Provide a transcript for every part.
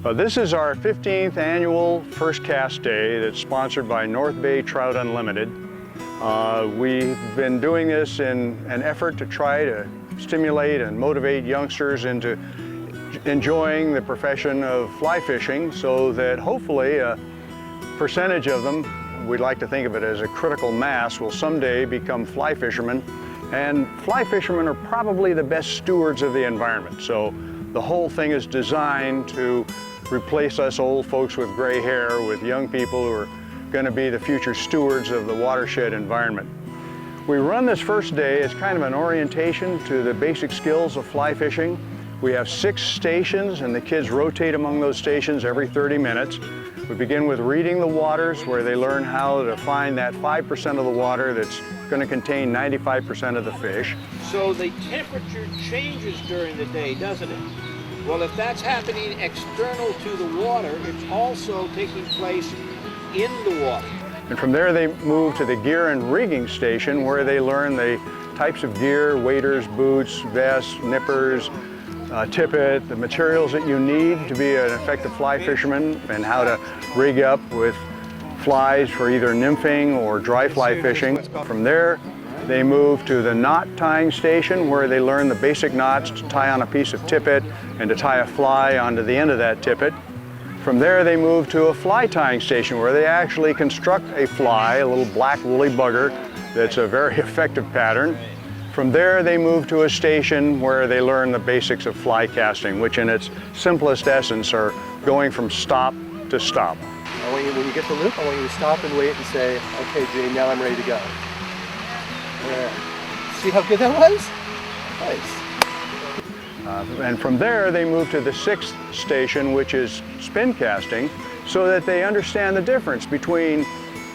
This is our 15th annual First Cast Day that's sponsored by North Bay Trout Unlimited. We've been doing this in an effort to try to stimulate and motivate youngsters into enjoying the profession of fly fishing so that hopefully a percentage of them, we'd like to think of it as a critical mass, will someday become fly fishermen. And fly fishermen are probably the best stewards of the environment. So the whole thing is designed to replace us old folks with gray hair with young people who are going to be the future stewards of the watershed environment. We run this first day as kind of an orientation to the basic skills of fly fishing. We have 6 stations and the kids rotate among those stations every 30 minutes. We begin with reading the waters where they learn how to find that 5% of the water that's going to contain 95% of the fish. So the temperature changes during the day, doesn't it? Well, if that's happening external to the water, it's also taking place in the water. And from there they move to the gear and rigging station where they learn the types of gear, waders, boots, vests, nippers, tippet, the materials that you need to be an effective fly fisherman, and how to rig up with flies for either nymphing or dry fly fishing. From there, they move to the knot tying station where they learn the basic knots to tie on a piece of tippet and to tie a fly onto the end of that tippet. From there, they move to a fly tying station where they actually construct a fly, a little black woolly bugger that's a very effective pattern. From there, they move to a station where they learn the basics of fly casting, which in its simplest essence are going from stop to stop. When you get the loop, I want you to stop and wait and say, okay, Jane, now I'm ready to go. See how good that was? Nice. And from there, they move to the 6th station, which is spin casting, so that they understand the difference between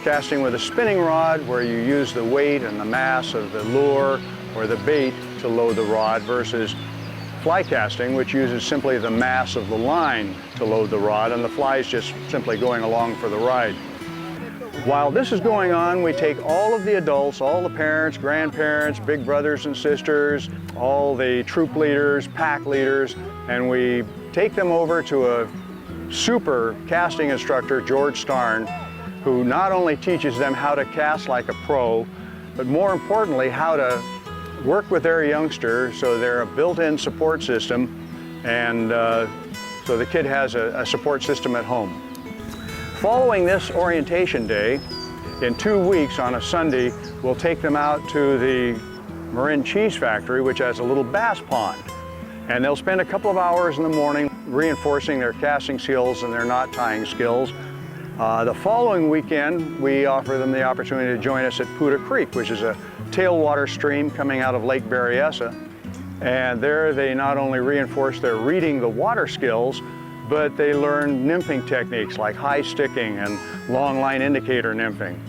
casting with a spinning rod, where you use the weight and the mass of the lure or the bait to load the rod, versus fly casting, which uses simply the mass of the line to load the rod, and the fly is just simply going along for the ride. While this is going on, we take all of the adults, all the parents, grandparents, big brothers and sisters, all the troop leaders, pack leaders, and we take them over to a super casting instructor, George Starn, who not only teaches them how to cast like a pro, but more importantly, how to work with their youngster so they're a built-in support system, and so the kid has a support system at home. Following this orientation day, in 2 weeks on a Sunday, we'll take them out to the Marin Cheese Factory, which has a little bass pond. And they'll spend a couple of hours in the morning reinforcing their casting skills and their knot tying skills. The following weekend, we offer them the opportunity to join us at Puda Creek, which is a tailwater stream coming out of Lake Berryessa. And there they not only reinforce their reading the water skills, but they learn nymphing techniques like high sticking and long line indicator nymphing.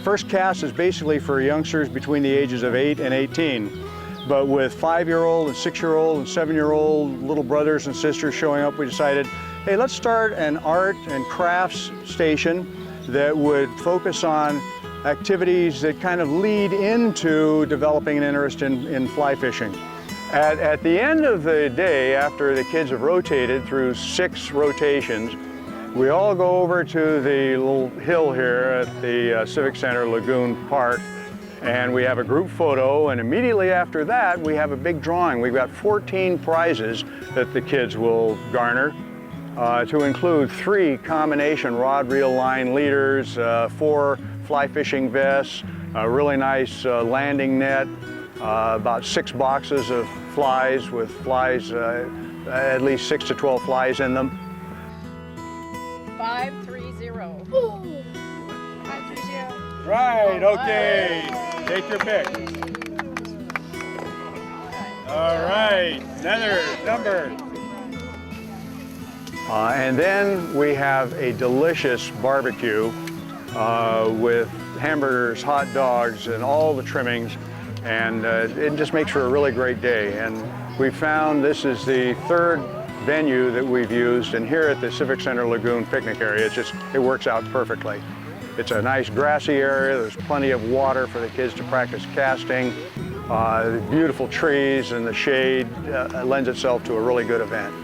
First cast is basically for youngsters between the ages of 8 and 18. But with 5-year-old and 6-year-old and 7-year-old little brothers and sisters showing up, we decided, hey, let's start an art and crafts station that would focus on activities that kind of lead into developing an interest in fly fishing. At the end of the day, after the kids have rotated through 6 rotations, we all go over to the little hill here at the Civic Center Lagoon Park, and we have a group photo, and immediately after that we have a big drawing. We've got 14 prizes that the kids will garner, to include 3 combination rod, reel, line leaders, 4 fly fishing vests, a really nice landing net, about 6 boxes of flies with flies, at least 6 to 12 flies in them. 530. Ooh. 530. Right, okay. Take your pick. All right, another number. And then we have a delicious barbecue with hamburgers, hot dogs, and all the trimmings. And it just makes for a really great day. And we found this is the 3rd venue that we've used, and here at the Civic Center Lagoon picnic area, it works out perfectly. It's a nice grassy area, there's plenty of water for the kids to practice casting. The beautiful trees and the shade lends itself to a really good event.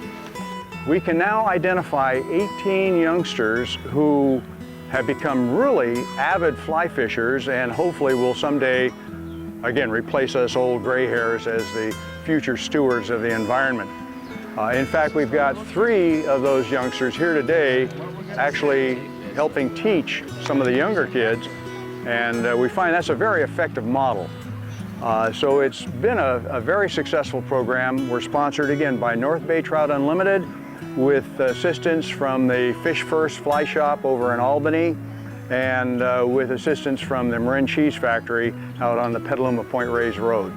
we can now identify 18 youngsters who have become really avid fly fishers and hopefully will someday, again, replace us old gray hairs as the future stewards of the environment. In fact, we've got 3 of those youngsters here today actually helping teach some of the younger kids, and we find that's a very effective model. So it's been a very successful program. We're sponsored again by North Bay Trout Unlimited with assistance from the Fish First Fly Shop over in Albany and with assistance from the Marin Cheese Factory out on the Petaluma Point Reyes Road.